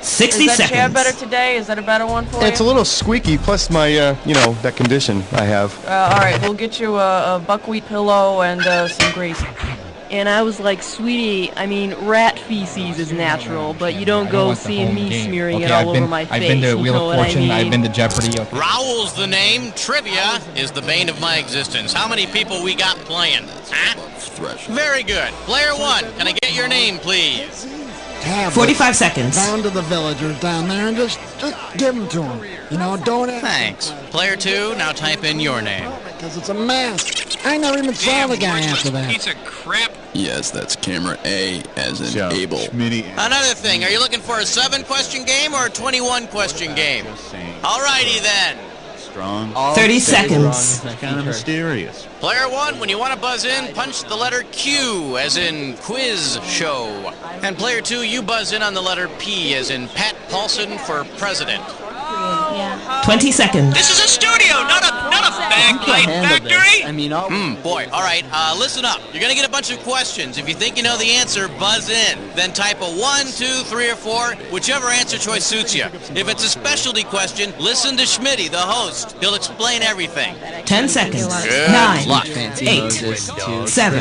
60 Is that seconds. chair better today? Is that a better one for you? It's a little squeaky, plus my, that condition I have. All right, we'll get you a buckwheat pillow and some grease. And I was like, sweetie, I mean, rat feces is natural, but you don't go seeing me smearing it all over my face. I've been to Wheel of Fortune, I've been to Jeopardy. Okay. Rowell's the name. Trivia is the bane of my existence. How many people we got playing? Huh? Very good. Player one, can I get your name, please? 45 seconds. Down to the villagers down there and just give them to them. You know, don't ask. Thanks. Player two, now type in your name. Because it's a mess. I never even saw the guy after that. Piece of crap. Yes, that's camera A, as in Abel. Another thing, are you looking for a 7-question game or a 21-question game? Alrighty then. 30 seconds. Kind of mysterious. Player one, when you want to buzz in, punch the letter Q, as in quiz show. And player two, you buzz in on the letter P, as in Pat Paulson for president. 20 seconds. This is a studio, not a backlight factory. I mean, Boy, all right, listen up. You're going to get a bunch of questions. If you think you know the answer, buzz in. Then type a 1, 2, 3, or 4, whichever answer choice suits you. If it's a specialty question, listen to Schmitty, the host. He'll explain everything. 10 seconds. Good 9, luck. 8, 7,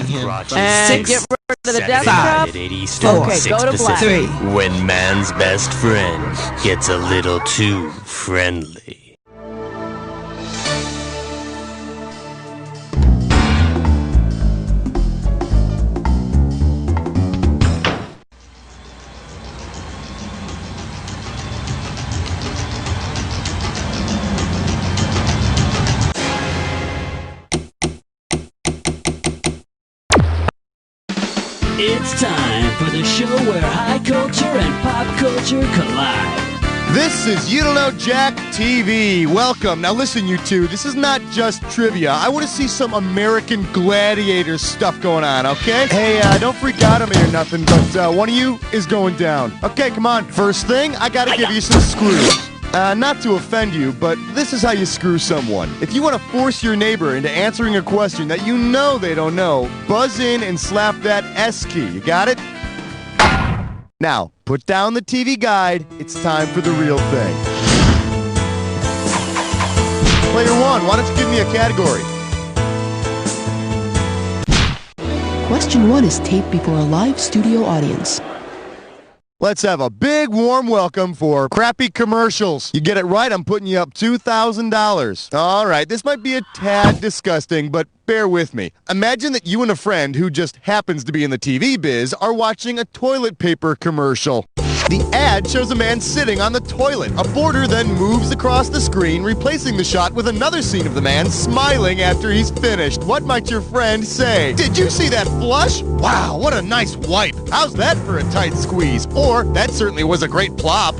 And 6, get rid of the death 5, trap. Okay, go to black. 3. When man's best friend gets a little too friendly. It's time for the show where high culture and pop culture collide. This is You Don't Know Jack TV. Welcome. Now listen, you two, this is not just trivia. I want to see some American Gladiator stuff going on, okay? Hey, don't freak out on me or nothing, but one of you is going down. Okay, come on. First thing, I gotta give you some screws. Not to offend you, but this is how you screw someone. If you want to force your neighbor into answering a question that you know they don't know, buzz in and slap that S key. You got it? Now, put down the TV guide. It's time for the real thing. Player one, why don't you give me a category? Question 1 is taped before a live studio audience. Let's have a big warm welcome for crappy commercials. You get it right, I'm putting you up $2,000. All right, this might be a tad disgusting, but bear with me. Imagine that you and a friend who just happens to be in the TV biz are watching a toilet paper commercial. The ad shows a man sitting on the toilet. A border then moves across the screen, replacing the shot with another scene of the man smiling after he's finished. What might your friend say? Did you see that flush? Wow, what a nice wipe. How's that for a tight squeeze? Or, that certainly was a great plop.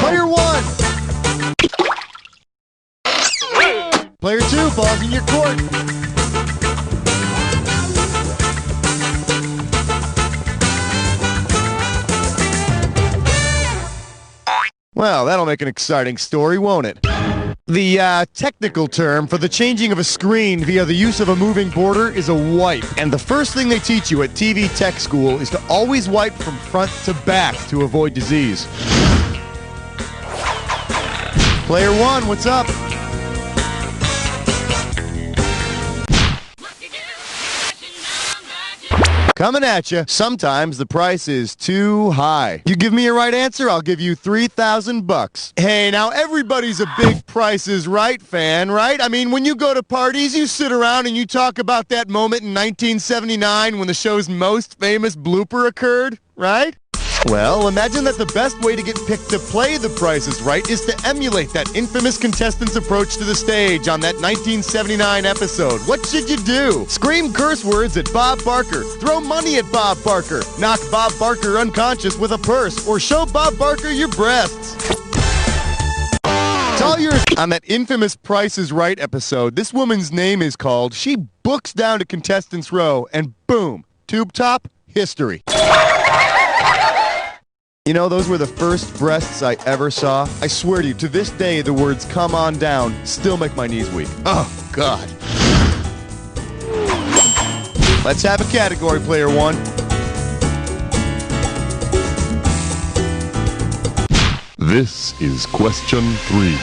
Player one. Player two, ball's in your court. Well, that'll make an exciting story, won't it? The technical term for the changing of a screen via the use of a moving border is a wipe. And the first thing they teach you at TV Tech School is to always wipe from front to back to avoid disease. Player one, what's up? Coming at you. Sometimes the price is too high. You give me a right answer, I'll give you $3,000. Hey, now everybody's a big Price is Right fan, right? I mean, when you go to parties, you sit around and you talk about that moment in 1979 when the show's most famous blooper occurred, right? Well, imagine that the best way to get picked to play The Price is Right is to emulate that infamous contestant's approach to the stage on that 1979 episode. What should you do? Scream curse words at Bob Barker, throw money at Bob Barker, knock Bob Barker unconscious with a purse, or show Bob Barker your breasts. It's all yours. On that infamous Price is Right episode, this woman's name is called. She books down to contestants row, and boom, tube top, history. You know, those were the first breasts I ever saw. I swear to you, to this day, the words "come on down" still make my knees weak. Ugh. God. Let's have a category, player one. This is question 3.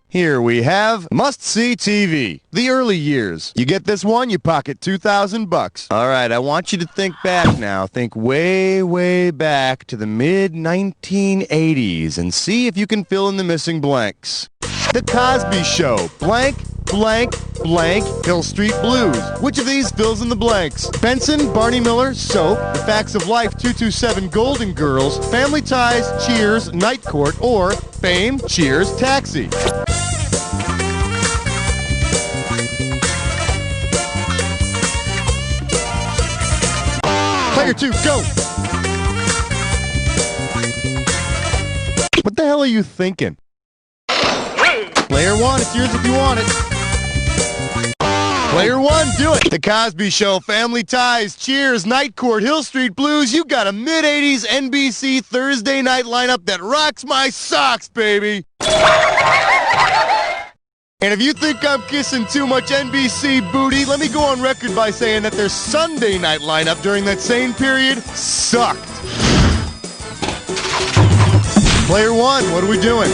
Here we have must-see TV. The early years. You get this one, you pocket $2,000. All right, I want you to think back now. Think way, way back to the mid-1980s and see if you can fill in the missing blanks. The Cosby Show. Blank, blank, blank, Hill Street Blues. Which of these fills in the blanks? Benson, Barney Miller, Soap, The Facts of Life, 227, Golden Girls, Family Ties, Cheers, Night Court, or Fame, Cheers, Taxi. Player 2, go! What the hell are you thinking? Player 1, it's yours if you want it. Player 1, do it! The Cosby Show, Family Ties, Cheers, Night Court, Hill Street Blues. You got a mid-80s NBC Thursday night lineup that rocks my socks, baby! And if you think I'm kissing too much NBC booty, let me go on record by saying that their Sunday night lineup during that same period sucked. Player 1, what are we doing?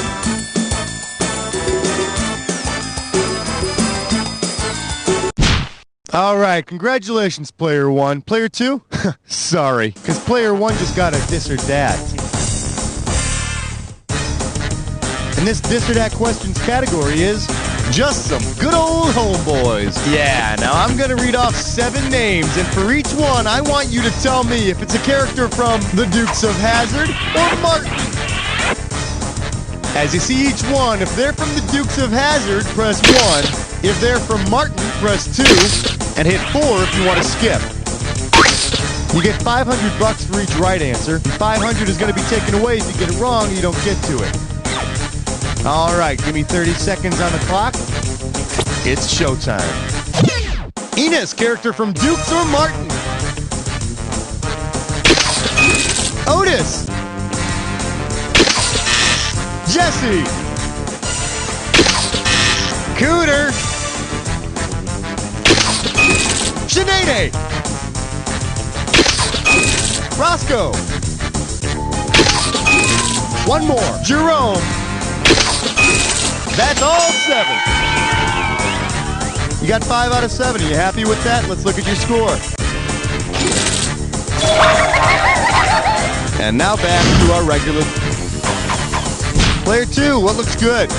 All right, congratulations, Player 1. Player 2? Sorry, because Player 1 just got a Dis or Dat. And this Dis or Dat questions category is just some good old homeboys. Yeah, now I'm going to read off 7 names, and for each one, I want you to tell me if it's a character from The Dukes of Hazzard or Martin. As you see each one, if they're from The Dukes of Hazzard, press 1. If they're from Martin, press 2. And hit 4 if you want to skip. You get $500 for each right answer. And $500 is going to be taken away if you get it wrong, you don't get to it. All right, give me 30 seconds on the clock. It's showtime. Enos, character from Dukes or Martin? Otis. Jesse. Cooter. Sinead. Roscoe. One more. Jerome. That's all 7. You got 5 out of 7. Are you happy with that? Let's look at your score. And now back to our regular. Player 2, what looks good?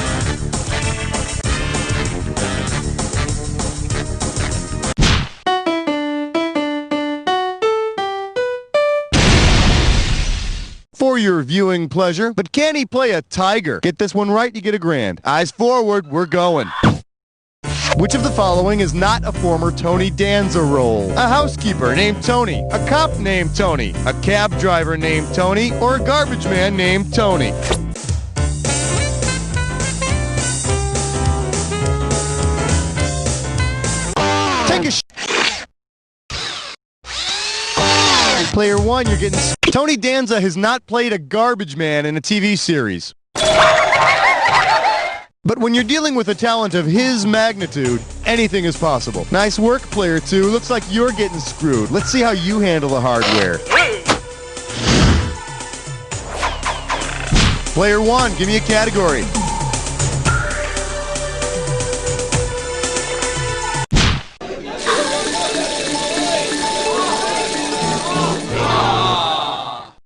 For your viewing pleasure, but can he play a tiger? Get this one right, you get $1,000. Eyes forward, we're going. Which of the following is not a former Tony Danza role? A housekeeper named Tony, a cop named Tony, a cab driver named Tony, or a garbage man named Tony? Take a Player 1, you're getting... Tony Danza has not played a garbage man in a TV series. But when you're dealing with a talent of his magnitude, anything is possible. Nice work, Player 2. Looks like you're getting screwed. Let's see how you handle the hardware. Player 1, give me a category.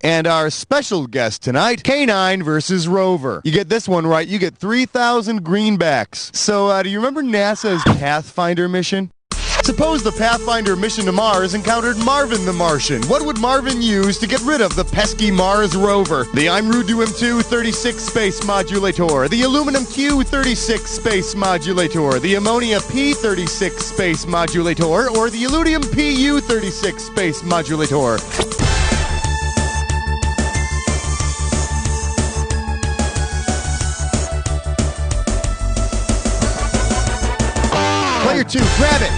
And our special guest tonight, K9 versus Rover. You get this one right, you get 3,000 greenbacks. So, do you remember NASA's Pathfinder mission? Suppose the Pathfinder mission to Mars encountered Marvin the Martian. What would Marvin use to get rid of the pesky Mars rover? The Imrudu-M2 36 space modulator, the Aluminum Q36 space modulator, the Ammonia P36 space modulator, or the Illudium PU36 space modulator? Player 2, grab it!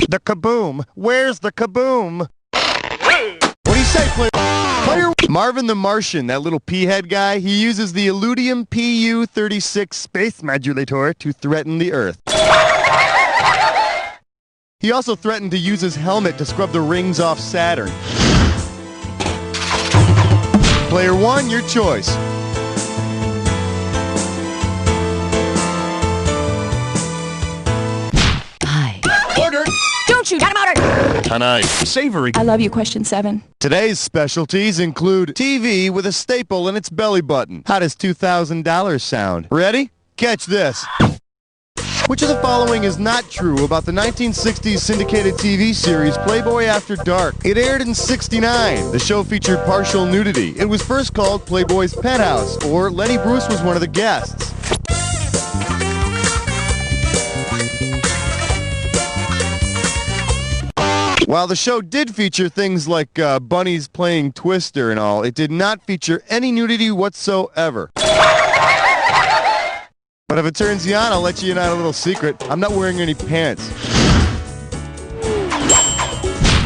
The kaboom. Where's the kaboom? What do you say, player? Marvin the Martian, that little P-head guy, he uses the Illudium PU-36 space modulator to threaten the Earth. He also threatened to use his helmet to scrub the rings off Saturn. Player 1, your choice. Don't shoot! Got him out! Tonight, savory. I love you, question 7. Today's specialties include TV with a staple in its belly button. How does $2,000 sound? Ready? Catch this. Which of the following is not true about the 1960s syndicated TV series Playboy After Dark? It aired in '69. The show featured partial nudity. It was first called Playboy's Penthouse, or Lenny Bruce was one of the guests. While the show did feature things like bunnies playing Twister and all, it did not feature any nudity whatsoever. But if it turns you on, I'll let you in on a little secret. I'm not wearing any pants.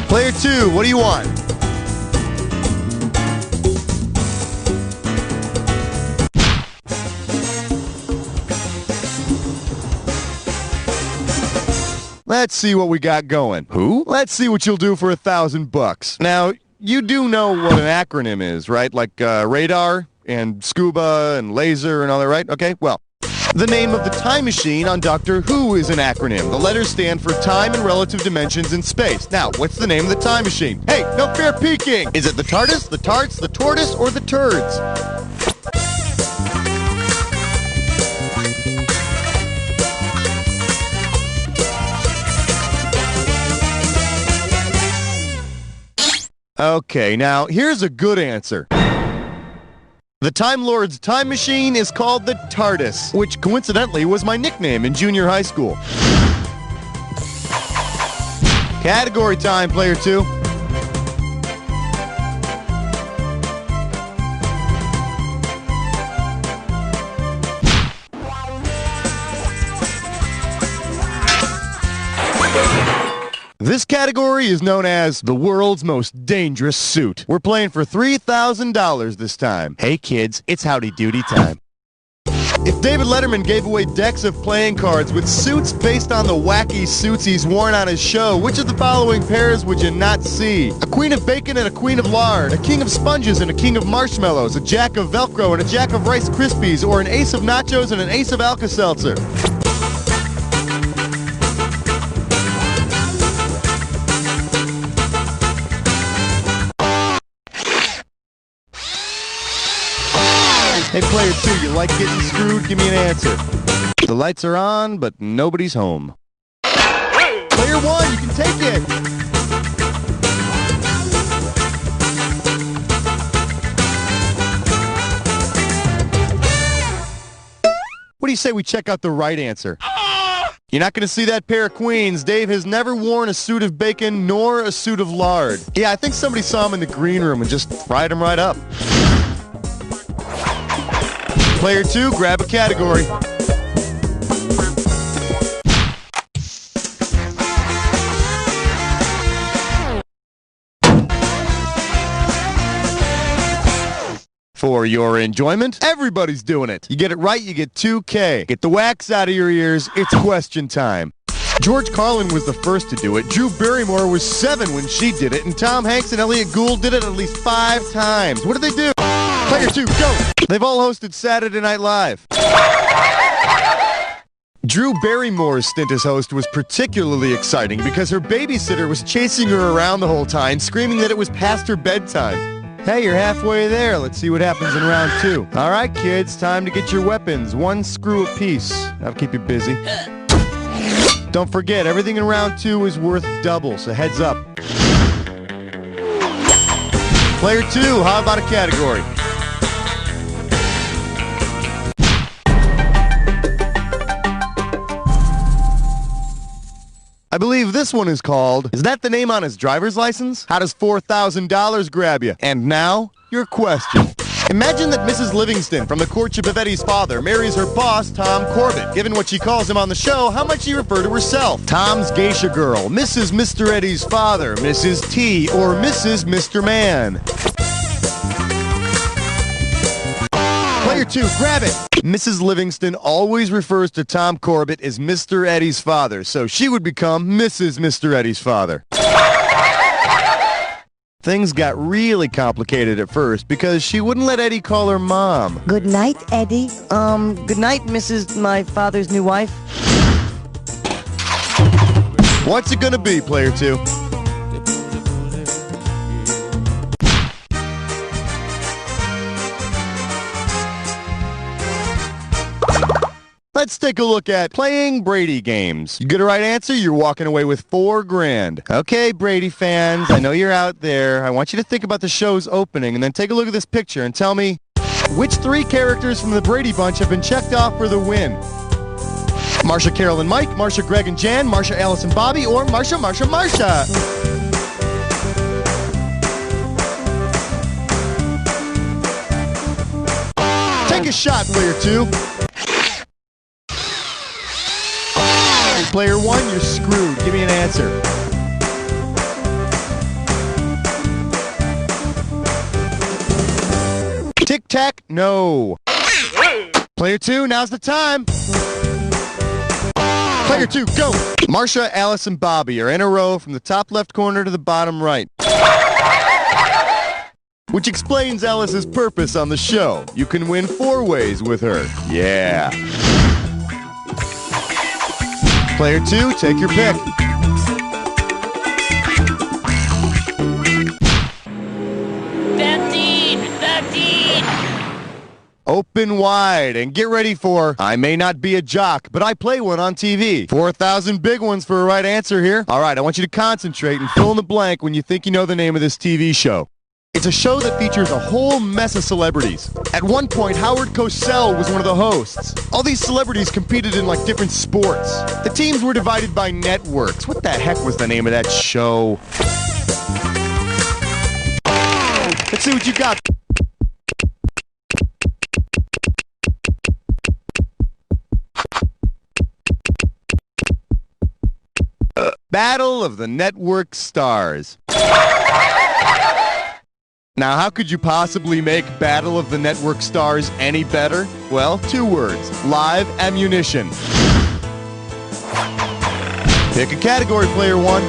Player 2, what do you want? Let's see what we got going. Who? Let's see what you'll do for $1,000. Now, you do know what an acronym is, right? Like radar and scuba and laser and all that, right? Okay, well, the name of the time machine on Doctor Who is an acronym. The letters stand for time and relative dimensions in space. Now, what's the name of the time machine? Hey, no fair peeking! Is it the TARDIS, the tarts, the tortoise, or the turds? Okay, now, here's a good answer. The Time Lord's time machine is called the TARDIS, which coincidentally was my nickname in junior high school. Category time, player 2. This category is known as the world's most dangerous suit. We're playing for $3,000 this time. Hey kids, it's howdy doody time. If David Letterman gave away decks of playing cards with suits based on the wacky suits he's worn on his show, which of the following pairs would you not see? A queen of bacon and a queen of lard, a king of sponges and a king of marshmallows, a jack of Velcro and a jack of Rice Krispies, or an ace of nachos and an ace of Alka-Seltzer? Hey, player 2, you like getting screwed? Give me an answer. The lights are on, but nobody's home. Player 1, you can take it! What do you say we check out the right answer? You're not going to see that pair of queens. Dave has never worn a suit of bacon nor a suit of lard. Yeah, I think somebody saw him in the green room and just fried him right up. Player 2, grab a category. For your enjoyment, everybody's doing it. You get it right, you get $2K. Get the wax out of your ears, it's question time. George Carlin was the first to do it. Drew Barrymore was 7 when she did it, and Tom Hanks and Elliot Gould did it at least 5 times. What did they do? Player 2, go! They've all hosted Saturday Night Live. Drew Barrymore's stint as host was particularly exciting because her babysitter was chasing her around the whole time, screaming that it was past her bedtime. Hey, you're halfway there. Let's see what happens in round 2. All right, kids, time to get your weapons. 1 screw apiece. That'll keep you busy. Don't forget, everything in round 2 is worth double, so heads up. Player 2, how about a category? I believe this one is called, is that the name on his driver's license? How does $4,000 grab you? And now, your question. Imagine that Mrs. Livingston from The Courtship of Eddie's Father marries her boss, Tom Corbett. Given what she calls him on the show, how might she refer to herself? Tom's Geisha Girl, Mrs. Mr. Eddie's Father, Mrs. T, or Mrs. Mr. Man? Player 2, grab it. Mrs. Livingston always refers to Tom Corbett as Mr. Eddie's father, so she would become Mrs. Mr. Eddie's father. Things got really complicated at first because she wouldn't let Eddie call her mom. Good night, Eddie. Good night, Mrs. my father's new wife. What's it gonna be, Player 2? Let's take a look at playing Brady games. You get a right answer, you're walking away with $4 grand. Okay, Brady fans, I know you're out there. I want you to think about the show's opening and then take a look at this picture and tell me which 3 characters from the Brady Bunch have been checked off for the win. Marsha, Carol, and Mike, Marsha, Greg, and Jan, Marsha, Alice, and Bobby, or Marsha, Marsha, Marsha. Take a shot, Player 2. Player 1, you're screwed. Give me an answer. Tic-tac, no. Player 2, now's the time. Player 2, go. Marsha, Alice, and Bobby are in a row from the top left corner to the bottom right. Which explains Alice's purpose on the show. You can win 4 ways with her. Yeah. Player 2, take your pick. Open wide and get ready for I may not be a jock, but I play one on TV. 4,000 big ones for a right answer here. All right, I want you to concentrate and fill in the blank when you think you know the name of this TV show. It's a show that features a whole mess of celebrities. At one point, Howard Cosell was one of the hosts. All these celebrities competed in like different sports. The teams were divided by networks. What the heck was the name of that show? Let's see what you got. Battle of the Network Stars. Now, how could you possibly make Battle of the Network Stars any better? Well, 2 words. Live ammunition. Pick a category, Player 1.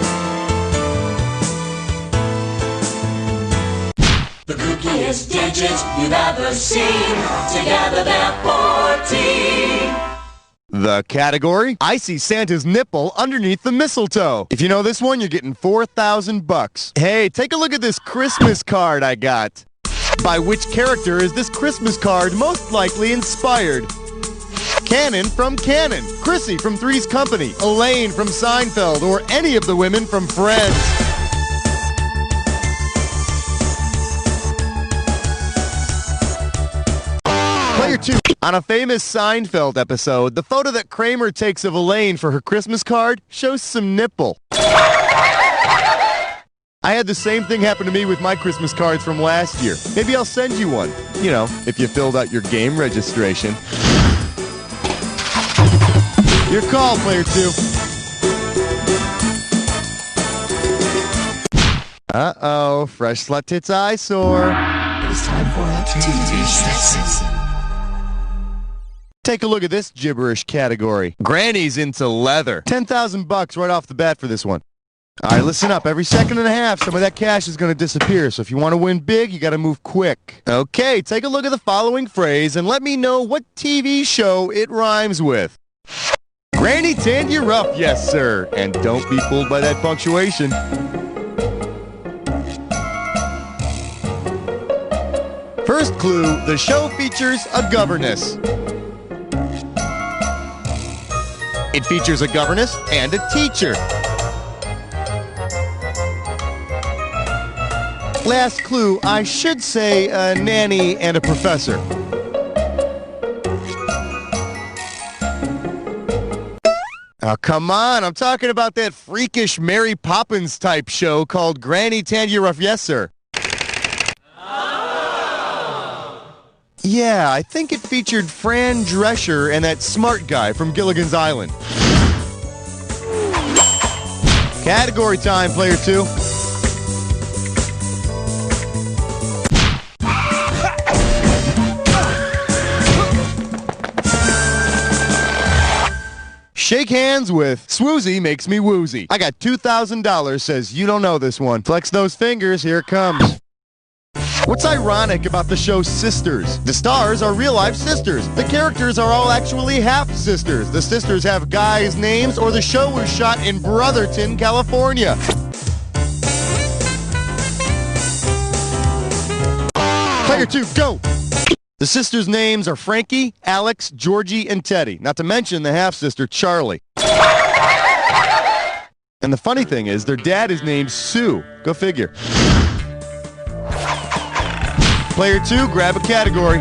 The kookiest digits you've ever seen. Together they're 14. The category? I see Santa's nipple underneath the mistletoe. If you know this one, you're getting $4,000. Hey, take a look at this Christmas card I got. By which character is this Christmas card most likely inspired? Cannon from Cannon, Chrissy from Three's Company, Elaine from Seinfeld, or any of the women from Friends. Player 2. On a famous Seinfeld episode, the photo that Kramer takes of Elaine for her Christmas card shows some nipple. I had the same thing happen to me with my Christmas cards from last year. Maybe I'll send you one. You know, if you filled out your game registration. Your call, Player 2. Uh-oh, fresh slut tits eyesore. It's time for a TV session. Take a look at this gibberish category. Granny's into leather. $10,000 right off the bat for this one. All right, listen up. Every second and a half, some of that cash is going to disappear. So if you want to win big, you got to move quick. Okay, take a look at the following phrase and let me know what TV show it rhymes with. Granny tanned you rough, yes, sir. And don't be fooled by that punctuation. First clue, the show features a governess. It features a governess and a teacher. Last clue, I should say a nanny and a professor. Oh, come on, I'm talking about that freakish Mary Poppins type show called Granny Tanned You Rough, yes, sir. Yeah, I think it featured Fran Drescher and that smart guy from Gilligan's Island. Category time, Player 2. Shake hands with Swoozy makes me woozy. I got $2,000, says you don't know this one. Flex those fingers, here it comes. What's ironic about the show Sisters? The stars are real-life sisters. The characters are all actually half-sisters. The sisters have guys' names, or the show was shot in Brotherton, California. Player 2, go! The sisters' names are Frankie, Alex, Georgie, and Teddy. Not to mention the half-sister, Charlie. And the funny thing is, their dad is named Sue. Go figure. Player 2, grab a category.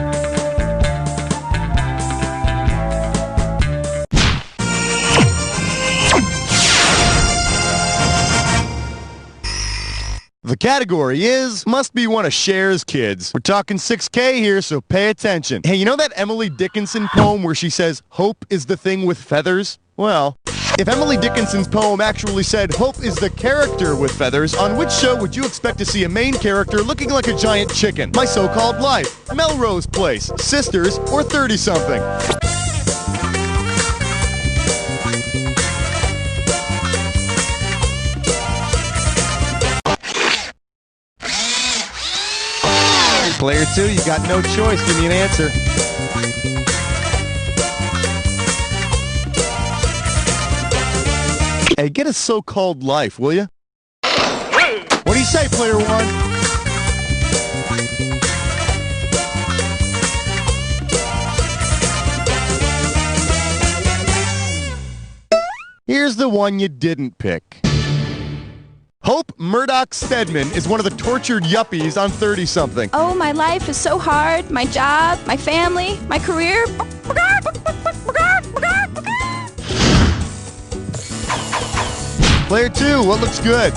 The category is, must be one of Cher's kids. We're talking 6K here, so pay attention. Hey, you know that Emily Dickinson poem where she says, hope is the thing with feathers? Well, if Emily Dickinson's poem actually said, hope is the character with feathers, on which show would you expect to see a main character looking like a giant chicken? My So-Called Life, Melrose Place, Sisters, or 30-something? Player 2, you got no choice. Give me an answer. Hey, get a So-Called Life, will you? What do you say, Player 1? Here's the one you didn't pick. Hope Murdoch Stedman is one of the tortured yuppies on 30-something. Oh, my life is so hard. My job, my family, my career. Player 2, what looks good?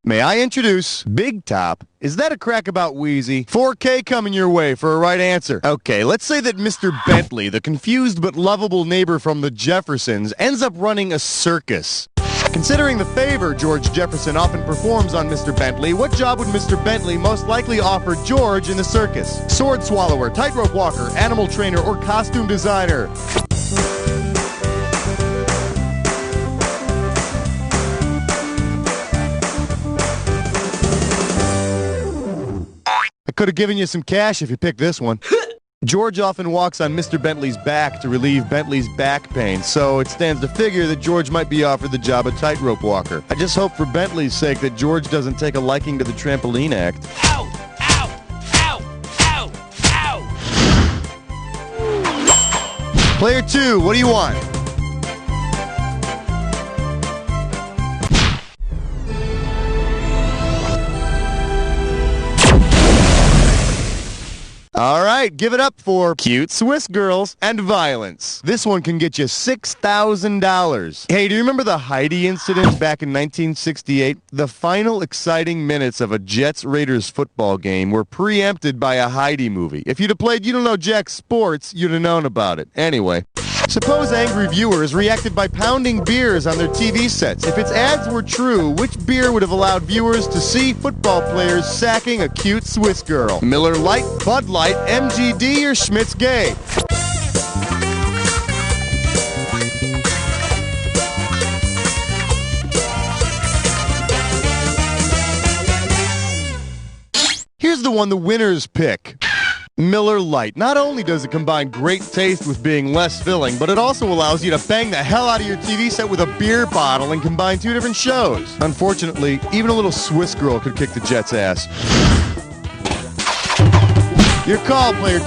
May I introduce Big Top? Is that a crack about Wheezy? 4K coming your way for a right answer. Okay, let's say that Mr. Bentley, the confused but lovable neighbor from the Jeffersons, ends up running a circus. Considering the favor George Jefferson often performs on Mr. Bentley, what job would Mr. Bentley most likely offer George in the circus? Sword swallower, tightrope walker, animal trainer, or costume designer? I could have given you some cash if you picked this one. George often walks on Mr. Bentley's back to relieve Bentley's back pain, so it stands to figure that George might be offered the job of tightrope walker. I just hope for Bentley's sake that George doesn't take a liking to the trampoline act. Ow! Ow! Ow! Ow! Ow! Player 2, what do you want? All right, give it up for cute Swiss girls and violence. This one can get you $6,000. Hey, do you remember the Heidi incident back in 1968? The final exciting minutes of a Jets-Raiders football game were preempted by a Heidi movie. If you'd have played You Don't Know Jack Sports, you'd have known about it. Anyway, suppose angry viewers reacted by pounding beers on their TV sets. If its ads were true, which beer would have allowed viewers to see football players sacking a cute Swiss girl? Miller Lite, Bud Light, MGD, or Schmitz Gay? Here's the one the winners pick. Miller Lite. Not only does it combine great taste with being less filling, but it also allows you to bang the hell out of your TV set with a beer bottle and combine two different shows. Unfortunately, even a little Swiss girl could kick the Jets' ass. Your call, Player 2.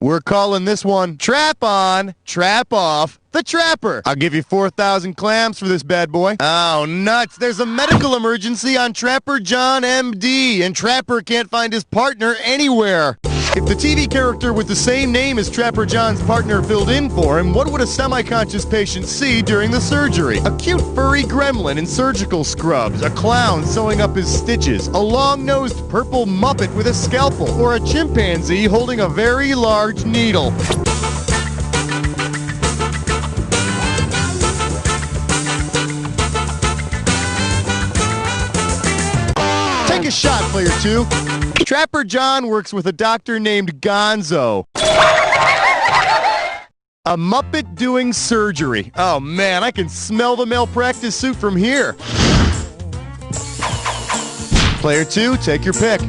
We're calling this one Trap On, Trap Off, the Trapper. I'll give you 4,000 clams for this bad boy. Oh, nuts. There's a medical emergency on Trapper John MD, and Trapper can't find his partner anywhere. If the TV character with the same name as Trapper John's partner filled in for him, what would a semi-conscious patient see during the surgery? A cute furry gremlin in surgical scrubs, a clown sewing up his stitches, a long-nosed purple Muppet with a scalpel, or a chimpanzee holding a very large needle. Take a shot, player 2. Trapper John works with a doctor named Gonzo. A Muppet doing surgery. Oh man, I can smell the malpractice suit from here. Player 2, take your pick.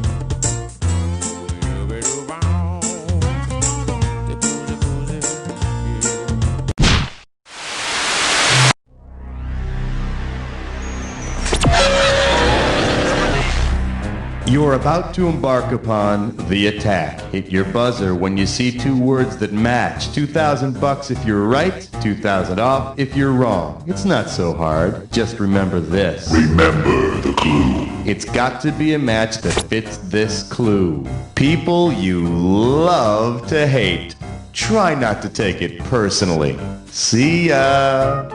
You are about to embark upon the attack. Hit your buzzer when you see two words that match. $2,000 if you're right, $2,000 off if you're wrong. It's not so hard. Just remember this. Remember the clue. It's got to be a match that fits this clue. People you love to hate. Try not to take it personally. See ya.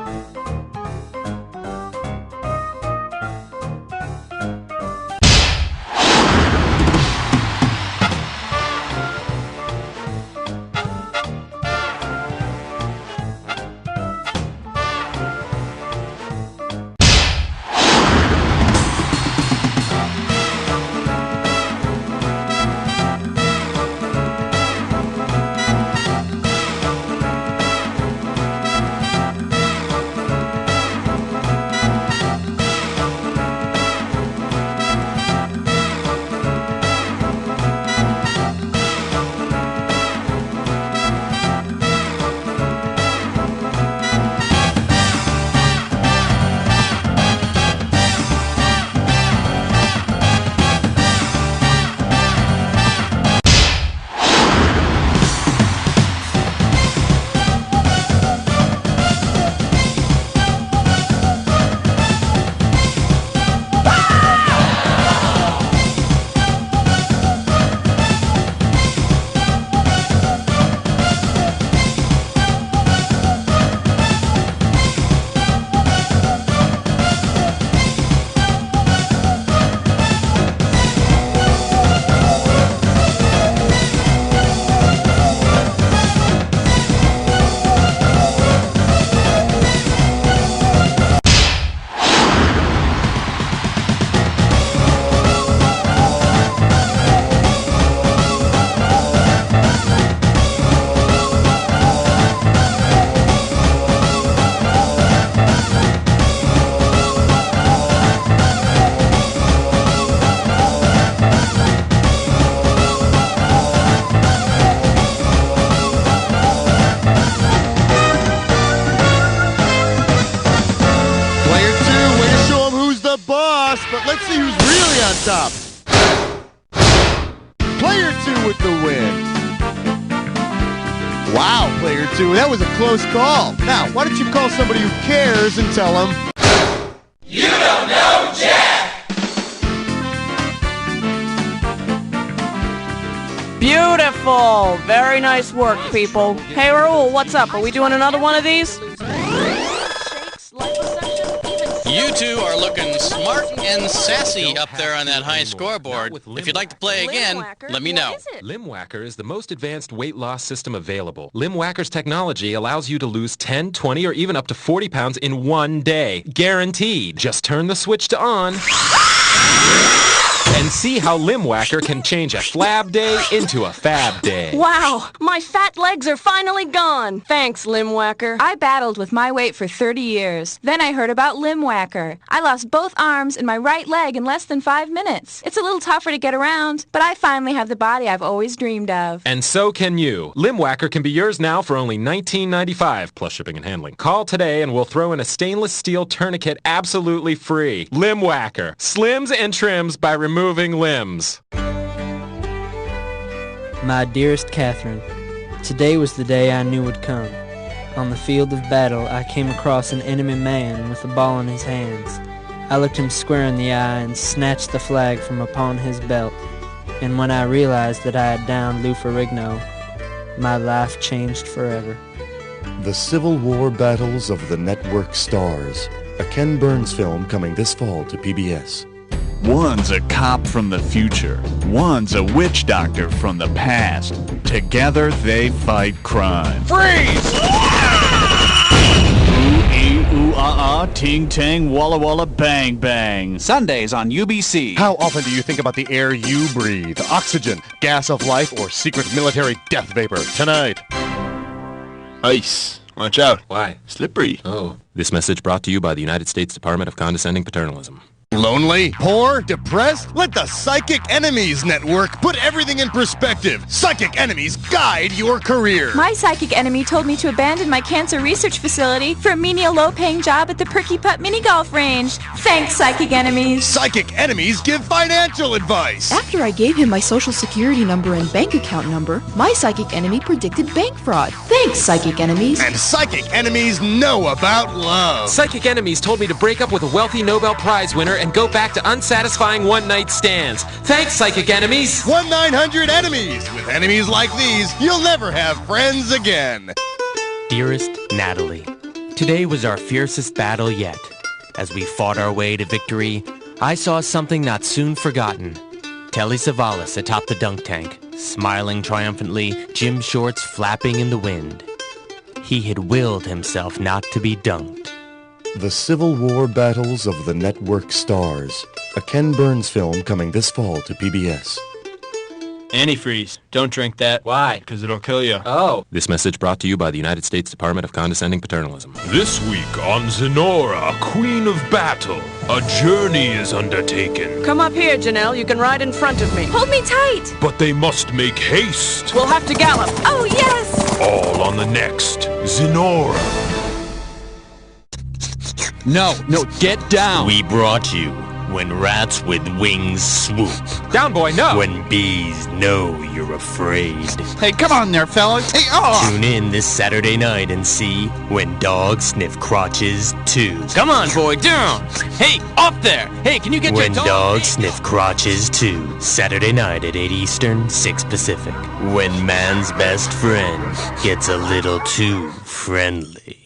But let's see who's really on top. Player 2 with the win. Wow, Player 2, that was a close call. Now, why don't you call somebody who cares and tell them... You don't know Jack! Beautiful! Very nice work, people. Hey, Raul, what's up? Are we doing another one of these? You two are looking smart and sassy up there on that high scoreboard. If you'd like to play again, let me know. LimWhacker is the most advanced weight loss system available. LimWhacker's technology allows you to lose 10, 20, or even up to 40 pounds in one day. Guaranteed. Just turn the switch to on and see how LimWhacker can change a flab day into a fab day. Wow, my fat legs are finally gone. Thanks, LimWhacker. I battled with my weight for 30 years. Then I heard about LimWhacker. I lost both arms and my right leg in less than 5 minutes. It's a little tougher to get around, but I finally have the body I've always dreamed of. And so can you. LimWhacker can be yours now for only $19.95 plus shipping and handling. Call today and we'll throw in a stainless steel tourniquet absolutely free. LimWhacker. Slims and trims by removing limbs. My dearest Catherine, today was the day I knew would come. On the field of battle, I came across an enemy man with a ball in his hands. I looked him square in the eye and snatched the flag from upon his belt. And when I realized that I had downed Lou Ferrigno, my life changed forever. The Civil War Battles of the Network Stars, a Ken Burns film coming this fall to PBS. One's a cop from the future. One's a witch doctor from the past. Together they fight crime. Freeze! Ting tang, walla walla, bang bang. Sundays on UBC. How often do you think about the air you breathe? Oxygen, gas of life, or secret military death vapor? Tonight. Ice. Watch out. Why? Slippery. Oh. This message brought to you by the United States Department of Condescending Paternalism. Lonely? Poor? Depressed? Let the Psychic Enemies Network put everything in perspective. Psychic Enemies guide your career. My psychic enemy told me to abandon my cancer research facility for a menial low-paying job at the Perky Putt mini golf range. Thanks, Psychic Enemies. Psychic Enemies give financial advice. After I gave him my social security number and bank account number, my psychic enemy predicted bank fraud. Thanks, Psychic Enemies. And Psychic Enemies know about love. Psychic Enemies told me to break up with a wealthy Nobel Prize winner and go back to unsatisfying one-night stands. Thanks, Psychic Enemies. 1-900-ENEMIES. With enemies like these, you'll never have friends again. Dearest Natalie, today was our fiercest battle yet. As we fought our way to victory, I saw something not soon forgotten. Telly Savalas atop the dunk tank, smiling triumphantly, gym shorts flapping in the wind. He had willed himself not to be dunked. The Civil War Battles of the Network Stars, a Ken Burns film coming this fall to PBS. Antifreeze. Don't drink that. Why? Because it'll kill you. Oh. This message brought to you by the United States Department of Condescending Paternalism. This week on Zenora, Queen of Battle, a journey is undertaken. Come up here, Janelle. You can ride in front of me. Hold me tight. But they must make haste. We'll have to gallop. Oh, yes. All on the next Zenora. No, get down. We brought you when rats with wings swoop. Down, boy, no. When bees know you're afraid. Hey, come on there, fellas. Hey, Tune in this Saturday night and see When Dogs Sniff Crotches 2. Come on, boy, down. Hey, up there. Hey, can you get When your dog? Dogs Sniff Crotches 2. Saturday night at 8 Eastern, 6 Pacific. When man's best friend gets a little too friendly.